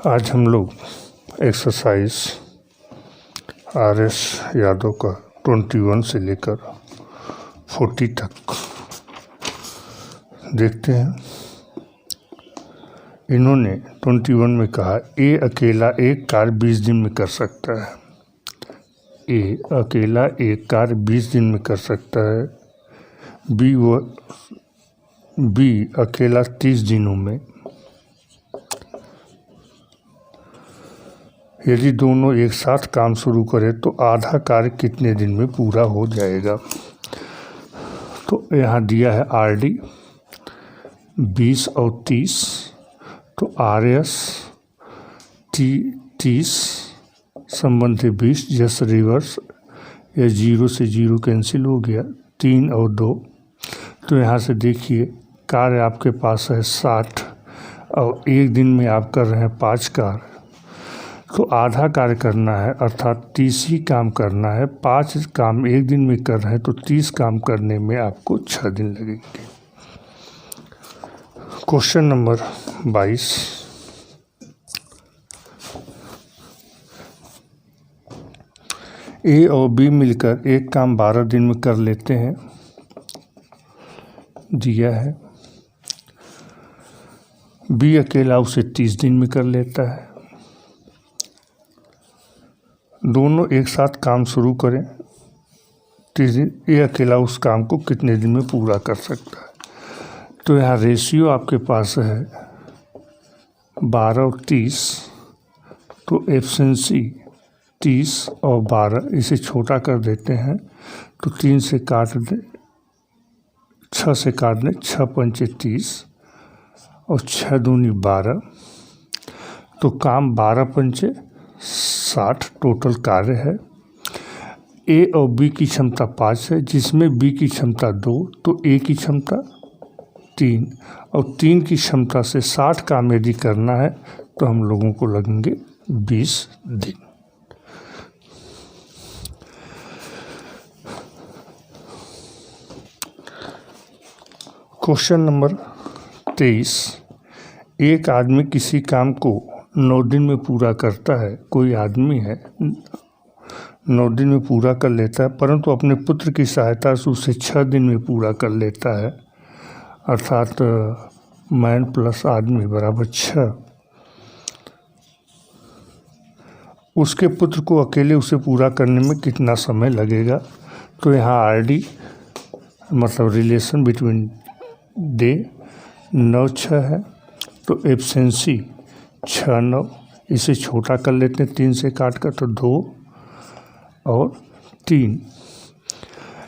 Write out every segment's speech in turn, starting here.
आज हम लोग एक्सरसाइज RS यादव का 21 से लेकर 40 तक देखते हैं। इन्होंने 21 में कहा ए अकेला एक कार 20 दिन में कर सकता है। ए अकेला एक कार 20 दिन में कर सकता है। बी अकेला 30 दिनों में। यदि दोनों एक साथ काम शुरू करें तो आधा कार्य कितने दिन में पूरा हो जाएगा। तो यहाँ दिया है RD 20 और 30, तो RS 30 संबंध है 20, जस रिवर्स या 0 से 0 कैंसिल हो गया, 3 और 2। तो यहाँ से देखिए कार्य आपके पास है 60 और एक दिन में आप कर रहे हैं 5 कार्य, तो आधा कार्य करना है अर्थात 30 ही काम करना है। 5 काम एक दिन में कर रहे हैं तो 30 काम करने में आपको 6 दिन लगेंगे। क्वेश्चन नंबर 22, ए और बी मिलकर एक काम 12 दिन में कर लेते हैं, दिया है। बी अकेला उसे 30 दिन में कर लेता है। दोनों एक साथ काम शुरू करें 30 दिन, ये अकेला उस काम को कितने दिन में पूरा कर सकता है। तो यहाँ रेशियो आपके पास है 12 और 30, तो एफिशिएंसी 30 और 12, इसे छोटा कर देते हैं तो 3 से काट दें, 6 से काट दें, 6 पंचे 30 और 6 दूनी 12, तो काम 12 पंचे 60 टोटल कार्य है। ए और बी की क्षमता 5 है, जिसमें बी की क्षमता 2, तो ए की क्षमता 3 और 3 की क्षमता से 60 काम यदि करना है तो हम लोगों को लगेंगे 20 दिन। क्वेश्चन नंबर 23, एक आदमी किसी काम को 9 दिन में पूरा करता है। कोई आदमी है 9 दिन में पूरा कर लेता है, परंतु अपने पुत्र की सहायता से उसे 6 दिन में पूरा कर लेता है, अर्थात मैन प्लस आदमी बराबर 6। उसके पुत्र को अकेले उसे पूरा करने में कितना समय लगेगा। तो यहाँ RD मतलब रिलेशन बिटवीन डे 9-6 है, तो एफिशिएंसी 6-9, इसे छोटा कर लेते हैं 3 से काट कर, तो 2 और 3।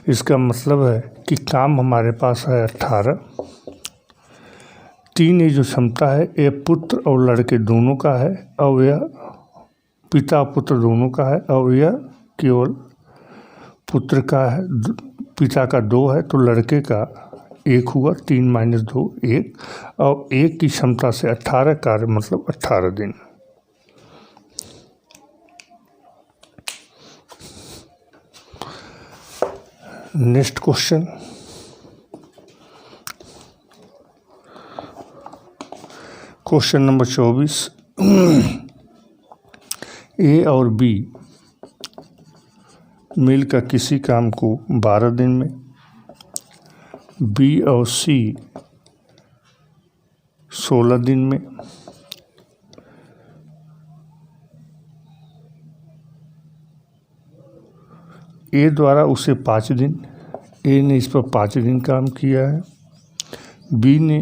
इसका मतलब है कि काम हमारे पास है 18। 3 ये जो क्षमता है ये पुत्र और लड़के दोनों का है, और यह पिता पुत्र दोनों का है, और यह केवल पुत्र का है। पिता का 2 है तो लड़के का 1 हुआ, 3 - 2 1, और 1 की क्षमता से 18 कार्य मतलब 18 दिन। नेक्स्ट क्वेश्चन, क्वेश्चन नंबर 24, ए और बी मिलकर किसी काम को 12 दिन में, बी और सी 16 दिन में, ए द्वारा उसे 5 दिन, ए ने इस पर 5 दिन काम किया है, बी ने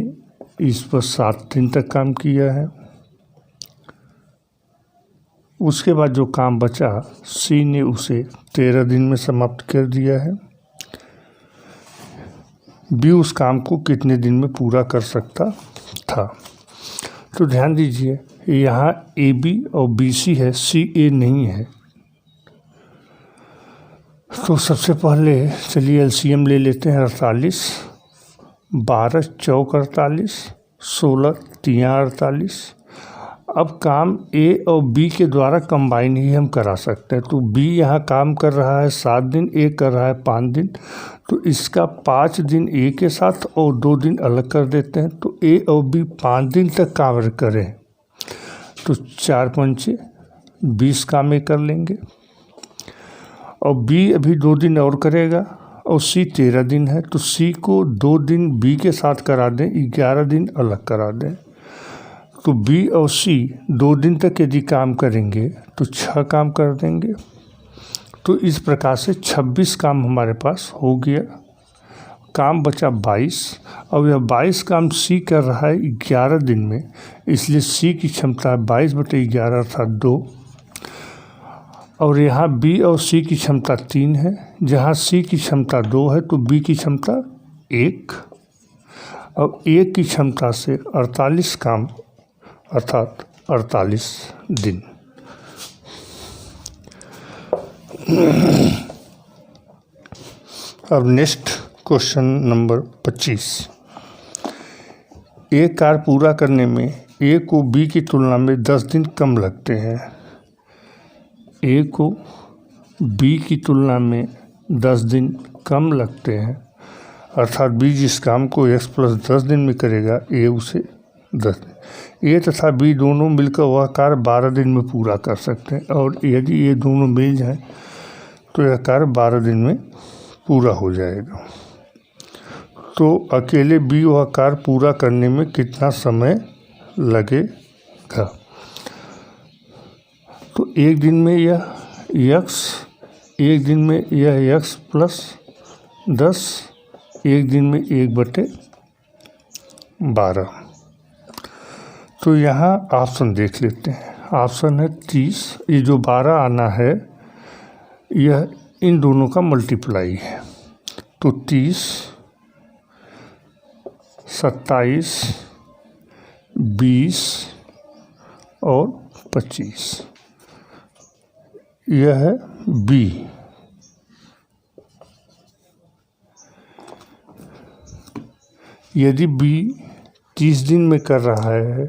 इस पर 7 दिन तक काम किया है। उसके बाद जो काम बचा सी ने उसे 13 दिन में समाप्त कर दिया है। बी उस काम को कितने दिन में पूरा कर सकता था। तो ध्यान दीजिए यहाँ AB और BC है, CA नहीं है। तो सबसे पहले चलिए LCM ले लेते हैं। 48 12 चौक 48, 16 3 48। अब काम A और B के द्वारा कंबाइन ही हम करा सकते हैं। तो B यहाँ काम कर रहा है 7 दिन, A कर रहा है 5 दिन, तो इसका 5 दिन A के साथ और 2 दिन अलग कर देते हैं। तो A और B 5 दिन तक कार्य करें तो 4 पंचे 20 काम ये कर लेंगे। और बी अभी 2 दिन और करेगा और सी 13 दिन है, तो सी को 2 दिन बी के साथ करा दें, 11 दिन अलग करा दें। तो बी और सी 2 दिन तक यदि काम करेंगे तो 6 काम कर देंगे। तो इस प्रकार से 26 काम हमारे पास हो गया। काम बचा 22 और यह 22 काम सी कर रहा है 11 दिन में, इसलिए सी की क्षमता 22/11 अर्थात 2। और यहाँ बी और सी की क्षमता 3 है। जहाँ सी की क्षमता 2 है तो बी की क्षमता 1 और 1 की क्षमता से 48 काम अर्थात 48 दिन। अब नेक्स्ट क्वेश्चन नंबर 25। एक कार्य पूरा करने में ए को बी की तुलना में 10 दिन कम लगते हैं। ए को बी की तुलना में 10 दिन कम लगते हैं, अर्थात बी जिस काम को x + 10 दिन में करेगा ए उसे 10 दिन। ए तथा बी दोनों मिलकर वह कार्य 12 दिन में पूरा कर सकते हैं, और यदि ये दोनों मिल जाएं तो यह कार्य 12 दिन में पूरा हो जाएगा। तो अकेले बी वह कार्य पूरा करने में कितना समय लगेगा? तो एक दिन में यह x, एक दिन में यह x + 10, एक दिन में 1/12। तो यहाँ ऑप्शन देख लेते हैं। ऑप्शन है 30। ये जो 12 आना है यह इन दोनों का मल्टीप्लाई है। तो 30, 27, 20 और 25, यह है बी। यदि बी 30 दिन में कर रहा है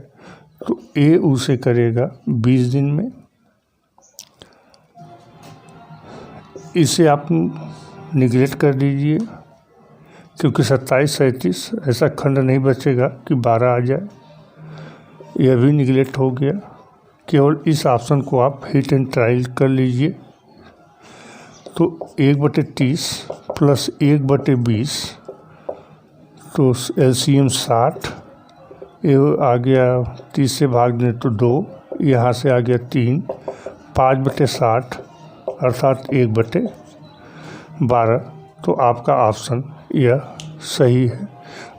तो ए उसे करेगा 20 दिन में। इसे आप निगलेक्ट कर दीजिए, क्योंकि 27, 37 ऐसा खंड नहीं बचेगा कि 12 आ जाए। यह भी निगलेक्ट हो गया। केवल इस ऑप्शन को आप हिट एंड ट्रायल कर लीजिए। तो 1/30 + 1/20, तो LCM 60। ये आ गया 30 से भाग दें तो 2, यहाँ से आ गया 3, 5/60 अर्थात 1/12। तो आपका ऑप्शन यह सही है।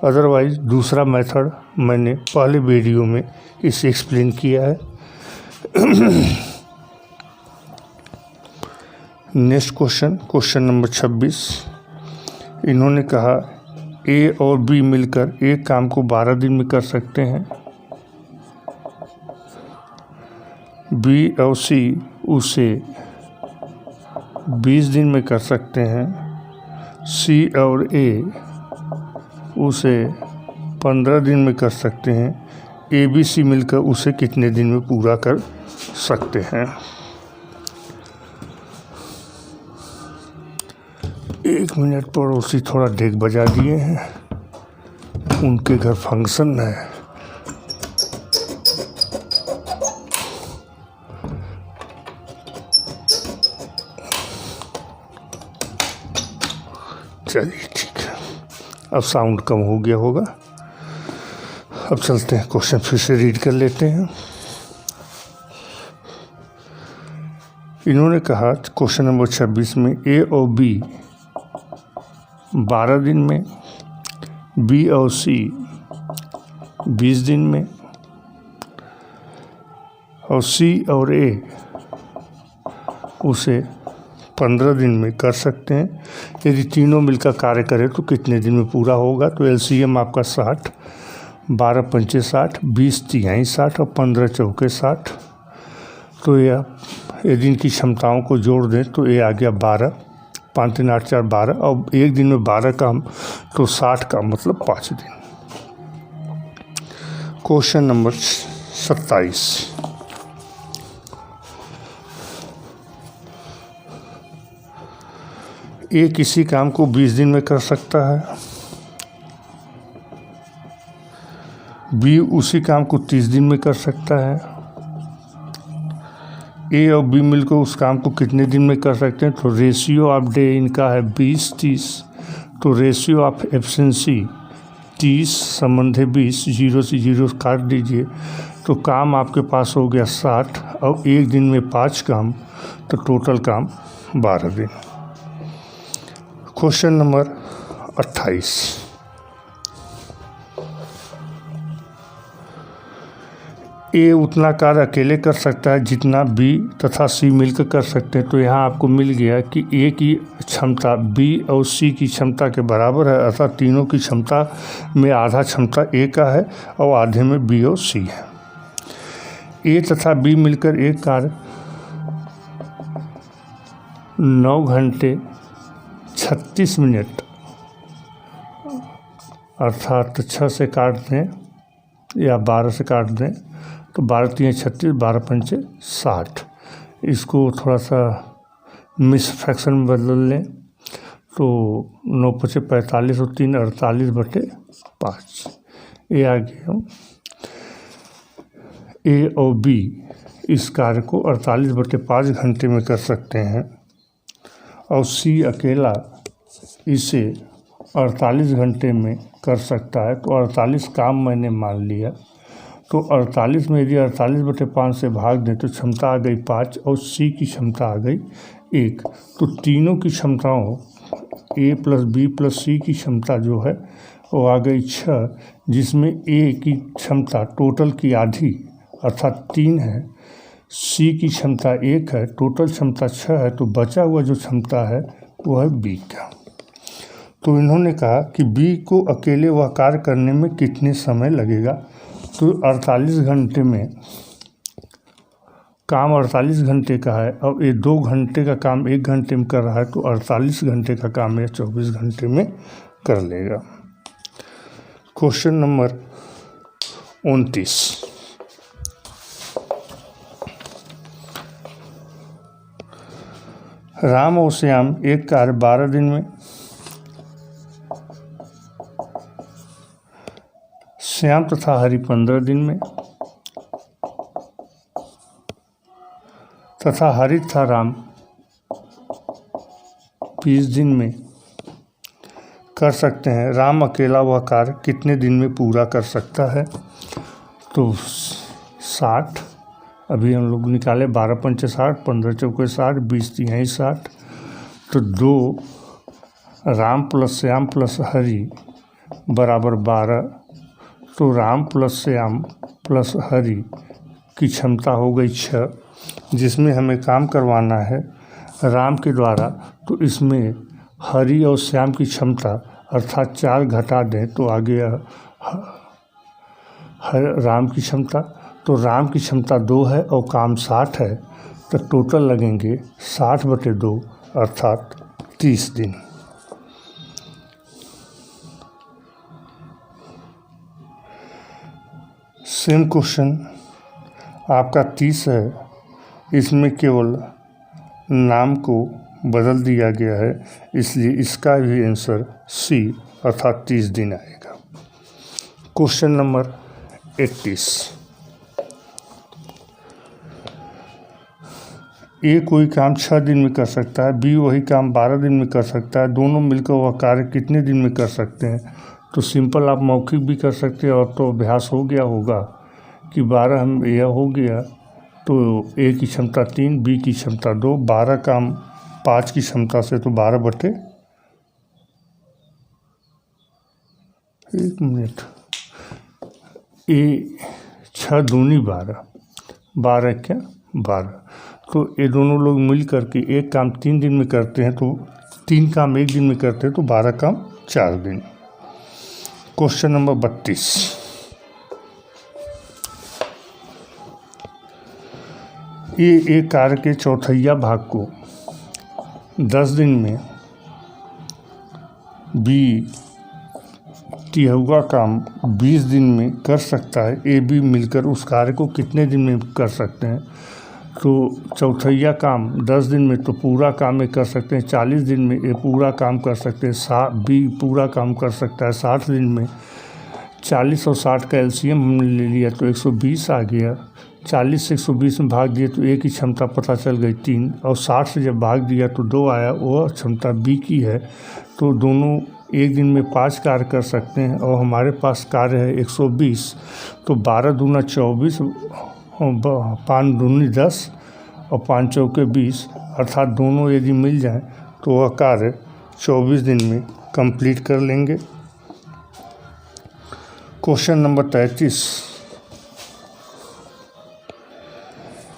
अदरवाइज दूसरा मेथड मैंने पहले वीडियो में इसे एक्सप्लेन किया है। Next question number 26। इन्होंने कहा ए और बी मिलकर एक काम को 12 दिन में कर सकते हैं। बी और सी उसे 20 दिन में कर सकते हैं। सी और ए उसे 15 दिन में कर सकते हैं। ए बी सी मिलकर उसे कितने दिन में पूरा कर सकते हैं? 1 मिनट पड़ोसी थोड़ा डेग बजा दिए हैं, उनके घर फंक्शन है। चलिए ठीक है, अब साउंड कम हो गया होगा। अब चलते हैं, क्वेश्चन फिर से रीड कर लेते हैं। इन्होंने कहा क्वेश्चन नंबर 26 में ए और बी 12 दिन में, बी और सी 20 दिन में, और सी और ए उसे 15 दिन में कर सकते हैं। यदि तीनों मिलकर कार्य करें तो कितने दिन में पूरा होगा? तो LCM आपका 60, 12 पंचे 60, 20 तिहाई 60 और 15 चौके 60। तो यह यदि इनकी क्षमताओं को जोड़ दें तो ये आ गया 12, 5 3 8 4 12, और एक दिन में 12 काम तो 60 का मतलब 5 दिन। Question number 27। ए किसी काम को 20 दिन में कर सकता है, बी उसी काम को 30 दिन में कर सकता है, ए और बी मिलकर उस काम को कितने दिन में कर सकते हैं? तो रेशियो ऑफ डे इनका है 20-30, तो रेशियो ऑफ एफिशिएंसी 30 संबंधे 20, 0 से 0 काट दीजिए, तो काम आपके पास हो गया 60 और एक दिन में 5 काम, तो टोटल काम 12 दिन। क्वेश्चन नंबर 28, ए उतना कार्य अकेले कर सकता है जितना बी तथा सी मिलकर कर सकते हैं। तो यहाँ आपको मिल गया कि ए की क्षमता बी और सी की क्षमता के बराबर है, अर्थात तीनों की क्षमता में आधा क्षमता ए का है और आधे में बी और सी है। ए तथा बी मिलकर एक कार्य 9 घंटे 36 मिनट अर्थात 6 से काट दें या 12 से काट दें तो 12 3 36, 12 5 60, इसको थोड़ा सा मिस फ्रैक्शन में बदल लें तो 9 5 45 और 3 48/5। ये आ गया। ए और बी इस कार्य को 48/5 घंटे में कर सकते हैं और सी अकेला इसे 48 घंटे में कर सकता है। तो 48 काम मैंने मान लिया, तो 48 में यदि 48/5 से भाग दें तो क्षमता आ गई 5 और सी की क्षमता आ गई 1। तो तीनों की क्षमताओं ए प्लस बी प्लस सी की क्षमता जो है वो आ गई 6, जिसमें ए की क्षमता टोटल की आधी अर्थात 3 है, सी की क्षमता 1 है, टोटल क्षमता 6 है, तो बचा हुआ जो क्षमता है वो है बी का। तो इन्होंने कहा कि बी को अकेले वह कार्य करने में कितने समय लगेगा? तो 48 घंटे में काम 48 घंटे का है और ये 2 घंटे का काम 1 घंटे में कर रहा है, तो 48 घंटे का काम ये 24 घंटे में कर लेगा। क्वेश्चन नंबर 29, राम और श्याम एक कार्य 12 दिन में, श्याम तथा हरि 15 दिन में तथा हरि तथा राम 20 दिन में कर सकते हैं। राम अकेला वह कार्य कितने दिन में पूरा कर सकता है? तो 60, अभी हम लोग निकाले 12 5 60, 15 चौके 60, 20 3 60, तो 2 राम प्लस श्याम प्लस हरि बराबर 12, तो राम प्लस श्याम प्लस हरि की क्षमता हो गई 6, जिसमें हमें काम करवाना है राम के द्वारा। तो इसमें हरि और श्याम की क्षमता अर्थात 4 घटा दें तो आ गया राम की क्षमता। तो राम की क्षमता 2 है और काम 60 है, तो टोटल लगेंगे 60/2 अर्थात 30 दिन। सेम क्वेश्चन आपका 30 है, इसमें केवल नाम को बदल दिया गया है, इसलिए इसका भी आंसर सी अर्थात 30 दिन आएगा। क्वेश्चन नंबर 31, ए कोई काम 6 दिन में कर सकता है, बी वही काम 12 दिन में कर सकता है, दोनों मिलकर वह कार्य कितने दिन में कर सकते हैं? तो सिंपल आप मौखिक भी कर सकते हैं और तो अभ्यास हो गया होगा कि 12 हम यह हो गया, तो ए की क्षमता 3, बी की क्षमता 2, 12 काम 5 की क्षमता से, तो 12 एक मिनट, ए 6 दूनी 12, 12 क्या 12, तो ये दोनों लोग मिल करके एक काम 3 दिन में करते हैं, तो 3 काम 1 दिन में करते हैं, तो 12 काम 4 दिन। क्वेश्चन नंबर 32, ये एक कार्य के चौथाई भाग को 10 दिन में, बी तिहवा काम 20 दिन में कर सकता है, ए बी मिलकर उस कार्य को कितने दिन में कर सकते हैं? तो चौथैया काम 10 दिन में, तो पूरा काम में कर सकते हैं 40 दिन में, ये पूरा काम कर सकते हैं, बी पूरा काम कर सकता है 60 दिन में। 40 और 60 का एलसीएम हमने ले लिया तो 120 आ गया, 40 से 120 में भाग दिए तो ए की क्षमता पता चल गई 3, और 60 से जब भाग दिया तो 2 आया, वो क्षमता बी की है। तो दोनों एक दिन में 5 कार्य कर सकते हैं और हमारे पास कार्य है 120। तो 12 दूना 24, 5 दूनी 10 और 5 चौके 20, अर्थात दोनों यदि मिल जाएं तो वह कार्य 24 दिन में कंप्लीट कर लेंगे। क्वेश्चन नंबर 33,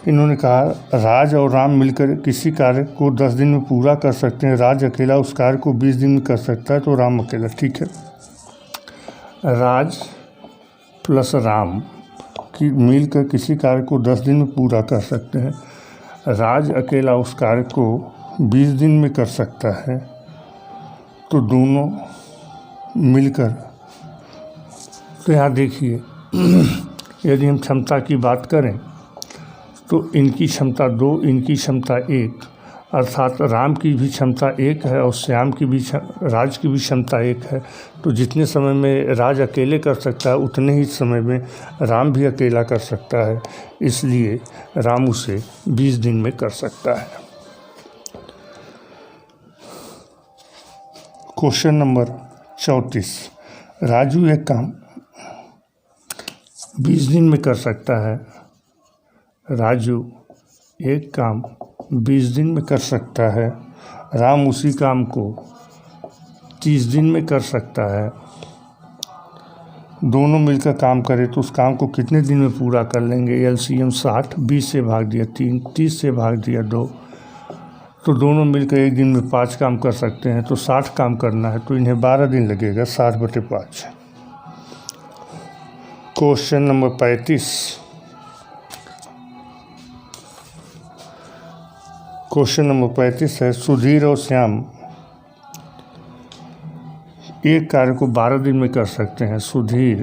इन्होंने कहा राज और राम मिलकर किसी कार्य को 10 दिन में पूरा कर सकते हैं। राज अकेला उस कार्य को 20 दिन में कर सकता है, तो राम अकेला। ठीक है, राज प्लस राम की मिलकर किसी कार्य को 10 दिन में पूरा कर सकते हैं। राज अकेला उस कार्य को 20 दिन में कर सकता है, तो दोनों मिलकर, तो यहाँ देखिए यदि हम क्षमता की बात करें तो इनकी क्षमता 2, इनकी क्षमता 1, अर्थात राम की भी क्षमता 1 है और श्याम की भी, राज की भी क्षमता 1 है। तो जितने समय में राज अकेले कर सकता है उतने ही समय में राम भी अकेला कर सकता है, इसलिए राम उसे 20 दिन में कर सकता है। क्वेश्चन नंबर 34, राजू एक काम 20 दिन में कर सकता है। राजू एक काम 20 दिन में कर सकता है। राम उसी काम को 30 दिन में कर सकता है। दोनों मिलकर काम करें तो उस काम को कितने दिन में पूरा कर लेंगे? एलसीएम 60, 20 से भाग दिया 3, 30 से भाग दिया 2, तो दोनों मिलकर एक दिन में 5 काम कर सकते हैं। तो 60 काम करना है तो इन्हें 12 दिन लगेगा, 60/5। क्वेश्चन नंबर 35, क्वेश्चन नंबर 35 है, सुधीर और श्याम एक कार्य को 12 दिन में कर सकते हैं। सुधीर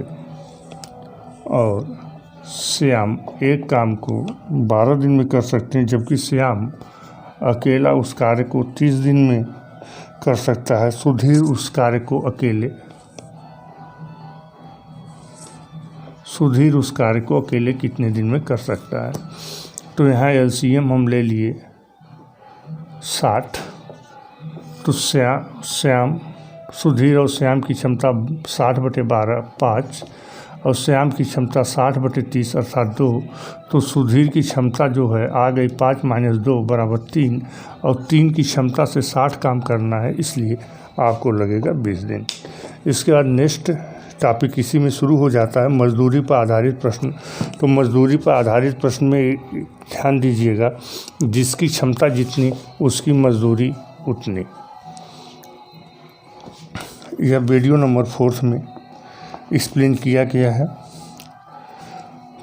और श्याम एक काम को 12 दिन में कर सकते हैं, जबकि श्याम अकेला उस कार्य को 30 दिन में कर सकता है। सुधीर उस कार्य को अकेले कितने दिन में कर सकता है? तो यहाँ एलसीएम हम ले लिए 60, तो सुधीर और श्याम की क्षमता 60/12 5 और श्याम की क्षमता 60/30 अर्थात 2। तो सुधीर की क्षमता जो है आ गई 5 - 2 = 3, और 3 की क्षमता से 60 काम करना है, इसलिए आपको लगेगा 20 दिन। इसके बाद नेक्स्ट टॉपिक इसी में शुरू हो जाता है, मजदूरी पर आधारित प्रश्न। तो मजदूरी पर आधारित प्रश्न में ध्यान दीजिएगा, जिसकी क्षमता जितनी उसकी मजदूरी उतनी। यह वीडियो नंबर 4 में एक्सप्लेन किया गया है।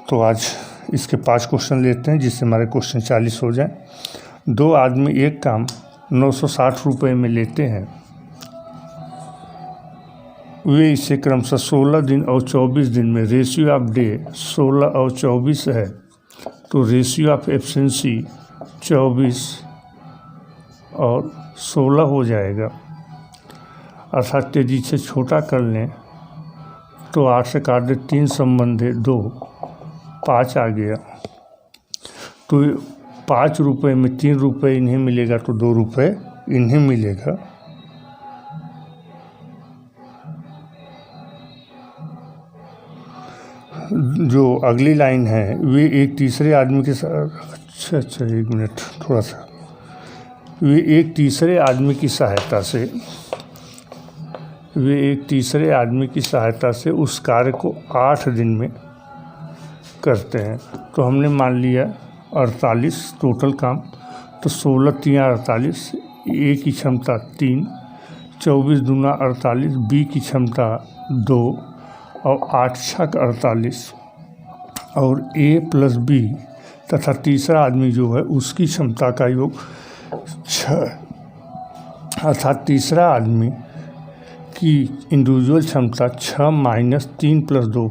तो आज इसके 5 क्वेश्चन लेते हैं, जिससे हमारे क्वेश्चन 40 हो जाएं। 2 आदमी एक काम 960 रुपये में लेते हैं। वे इसे क्रमशः 16 दिन और 24 दिन में, रेशियो ऑफ डे 16 और 24 है, तो रेशियो ऑफ एफिशिएंसी 24 और 16 हो जाएगा। अर्थात तेजी से छोटा कर लें तो 8 से काट दे 3 संबंधे 2, 5 आ गया। तो 5 रुपये में 3 रुपये इन्हें मिलेगा, तो 2 रुपये इन्हें मिलेगा। जो अगली लाइन है, वे एक तीसरे आदमी के साथ, अच्छा 1 मिनट थोड़ा सा, वे एक तीसरे आदमी की सहायता से उस कार्य को 8 दिन में करते हैं। तो हमने मान लिया 48 टोटल काम, तो 16 × 3 = 48, ए की क्षमता 3, 24 दूना 48, बी की क्षमता 2 और 8 × 6 = 48, और ए प्लस बी तथा तीसरा आदमी जो है उसकी क्षमता का योग 6, अर्थात तीसरा आदमी की इंडिविजुअल क्षमता 6 - 3 + 2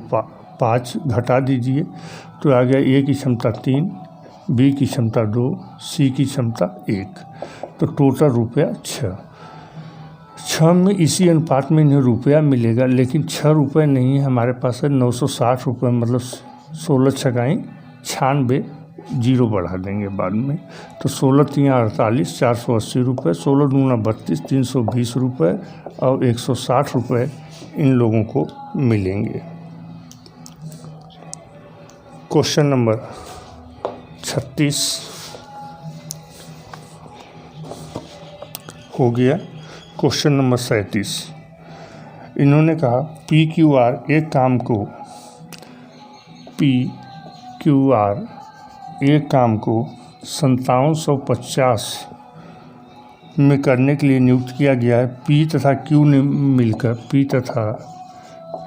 5 घटा दीजिए, तो आ गया ए की क्षमता 3, बी की क्षमता 2, सी की क्षमता 1, तो टोटल रुपया 6 में इसी अनुपात में इन्हें रुपया मिलेगा, लेकिन 6 रुपये नहीं है हमारे पास है 960 रुपये, मतलब 16 × 6 = 96 जीरो बढ़ा देंगे बाद में। तो 16 तियाँ 48, 480 रुपये, 16 दूना 32, 320 रुपये और 160 रुपये इन लोगों को मिलेंगे। क्वेश्चन नंबर 36 हो गया। क्वेश्चन नंबर 37 इन्होंने कहा PQR एक काम को PQR एक काम को 5750 में करने के लिए नियुक्त किया गया है। P तथा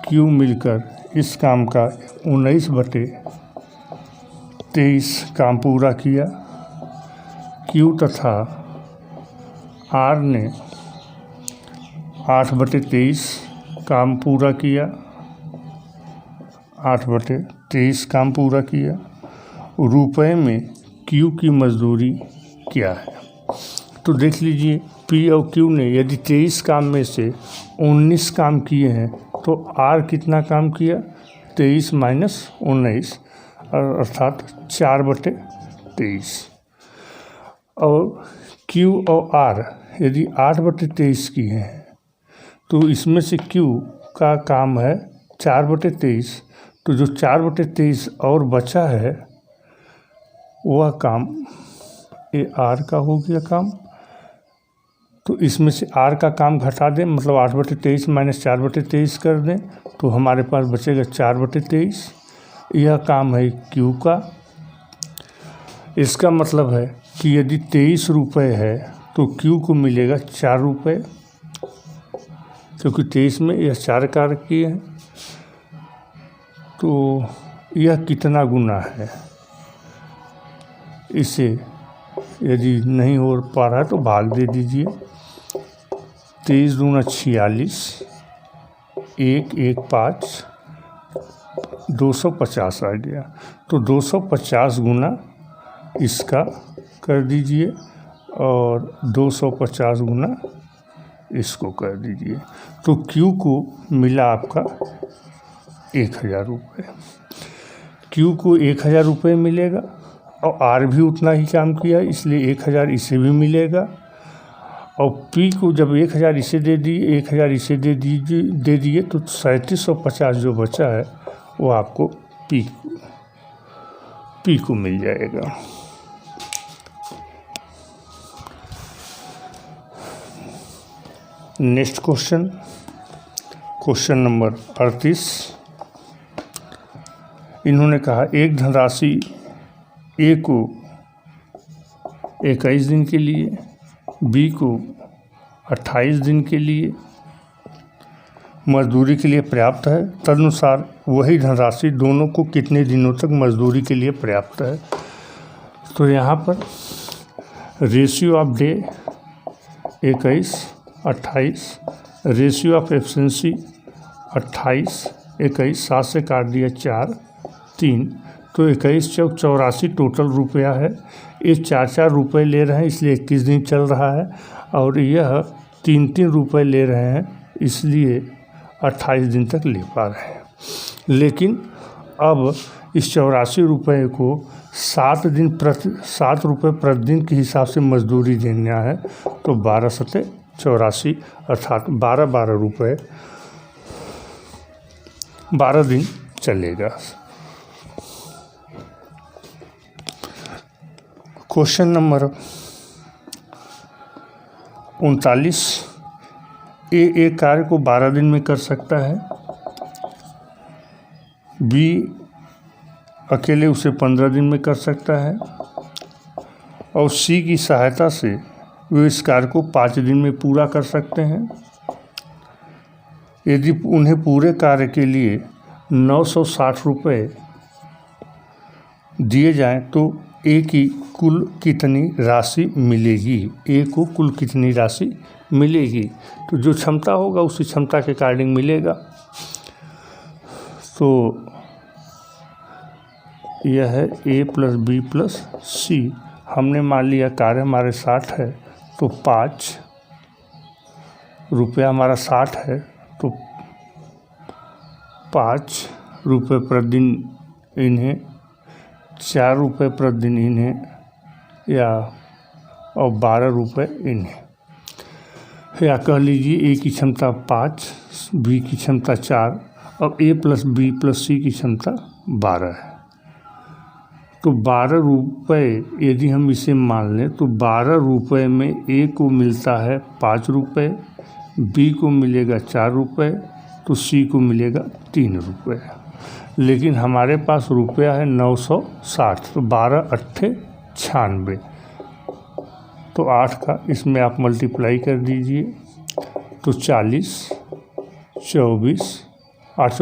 Q मिलकर इस काम का 19/23 काम पूरा किया। Q तथा R ने 8/23 काम पूरा किया, 8/23 काम पूरा किया। रुपए में Q की मजदूरी क्या है? तो देख लीजिए P और Q ने यदि 23 काम में से 19 काम किए हैं तो R कितना काम किया? 23 - 19 अर्थात 4/23। और Q और R यदि 8/23 किए हैं तो इसमें से Q का काम है 4/23, तो जो 4/23 और बचा है वह काम ये R का हो गया काम। तो इसमें से R का काम घटा दें, मतलब 8/23 - 4/23 कर दें तो हमारे पास बचेगा 4/23। यह काम है Q का। इसका मतलब है कि यदि 23 रुपये है तो Q को मिलेगा 4 रुपये, क्योंकि 23 में यह 4 कार्य किए हैं। तो यह कितना गुना है, इसे यदि नहीं हो पा रहा है तो भाग दे दीजिए। 23 दूना 46, 1 1 5, 250 आ गया। तो 250 गुना इसका कर दीजिए और 250 गुना इसको कर दीजिए। तो Q को मिला आपका 1000 रुपये। Q को 1000 रुपये मिलेगा और R भी उतना ही काम किया, इसलिए 1000 इसे भी मिलेगा। और P को जब 1000 इसे दे दिए, 1000 इसे दे दिए तो 3750 जो बचा है वो आपको P को मिल जाएगा। नेक्स्ट क्वेश्चन नंबर 38 इन्होंने कहा एक धनराशि A को 21 दिन के लिए, B को 28 दिन के लिए मजदूरी के लिए पर्याप्त है। तदनुसार वही धनराशि दोनों को कितने दिनों तक मजदूरी के लिए पर्याप्त है? तो यहाँ पर ratio of day 21, 28, ratio of efficiency 28, 21, 7 से काट दिया 4, 3, तो 21 × 84 टोटल रुपया है। ये 4 रुपये ले रहे हैं इसलिए 21 दिन चल रहा है, और यह 3 रुपये ले रहे हैं इसलिए 28 दिन तक ले पा रहे हैं। लेकिन अब इस 84 रुपये को 7 रुपये प्रतिदिन के हिसाब से मजदूरी देना है, तो 12 × 7 84 अर्थात 12 रुपये 12 दिन चलेगा। क्वेश्चन नंबर 39 एक कार्य को 12 दिन में कर सकता है, B अकेले उसे 15 दिन में कर सकता है, और C की सहायता से वे इस कार्य को 5 दिन में पूरा कर सकते हैं। यदि उन्हें पूरे कार्य के लिए 960 रुपये दिए जाएं तो A की कुल कितनी राशि मिलेगी? A को कुल कितनी राशि मिलेगी? तो जो क्षमता होगा उसी क्षमता के अकॉर्डिंग मिलेगा। तो यह है A + B + C। हमने मान लिया कार्य हमारे 60 है तो 5 रुपया हमारा 60 है, तो 5 रुपये प्रतिदिन इन्हें ₹4 प्रतिदिन इन्हें या और ₹12 इन्हें, या कह लीजिए ए की क्षमता 5, बी की क्षमता 4 और ए प्लस बी प्लस सी की क्षमता 12 है। तो ₹12 यदि हम इसे मान लें तो ₹12 में ए को मिलता है ₹5, बी को मिलेगा ₹4, तो सी को मिलेगा ₹3। लेकिन हमारे पास रुपया है 960, तो 12 अट्ठे 96, तो 8 का इसमें आप मल्टीप्लाई कर दीजिए तो 40, 24, 8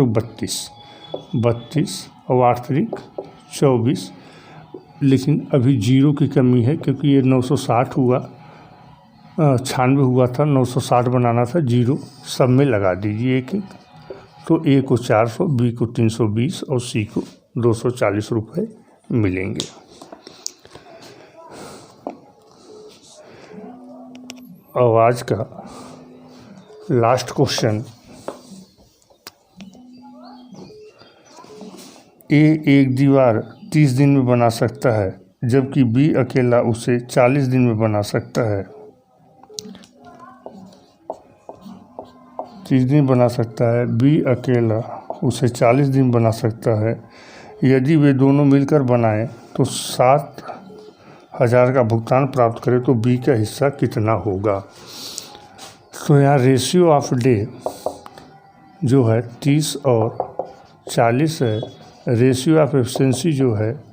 32 और 8 तरीक 24। लेकिन अभी 0 की कमी है क्योंकि ये 960 हुआ, 96 हुआ था, 960 बनाना था, 0 सब में लगा दीजिए एक एक। तो ए को 400, बी को 320 और सी को ₹240 मिलेंगे। और आज का लास्ट क्वेश्चन, ए एक दीवार 30 दिन में बना सकता है जबकि बी अकेला उसे 40 दिन में बना सकता है। 30 दिन बना सकता है, बी अकेला उसे 40 दिन बना सकता है। यदि वे दोनों मिलकर बनाएं तो 7,000 का भुगतान प्राप्त करें तो बी का हिस्सा कितना होगा। तो यहाँ रेशियो ऑफ डे जो है 30 और 40 है, रेशियो ऑफ एफिशिएंसी जो है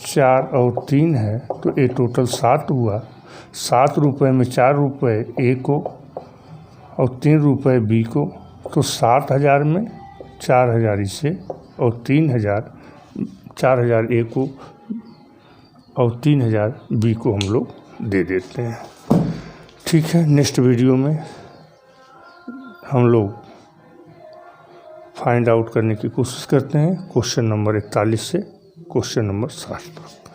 4 और 3 है, तो ये टोटल 7 हुआ। ₹7 में ₹4 ए को और ₹3 बी को, तो 7,000 में 4,000 इसे और 3,000, 4,000 ए को और 3,000 बी को हम लोग दे देते हैं। ठीक है, नेक्स्ट वीडियो में हम लोग फाइंड आउट करने की कोशिश करते हैं क्वेश्चन नंबर 41 से क्वेश्चन नंबर 60 तक।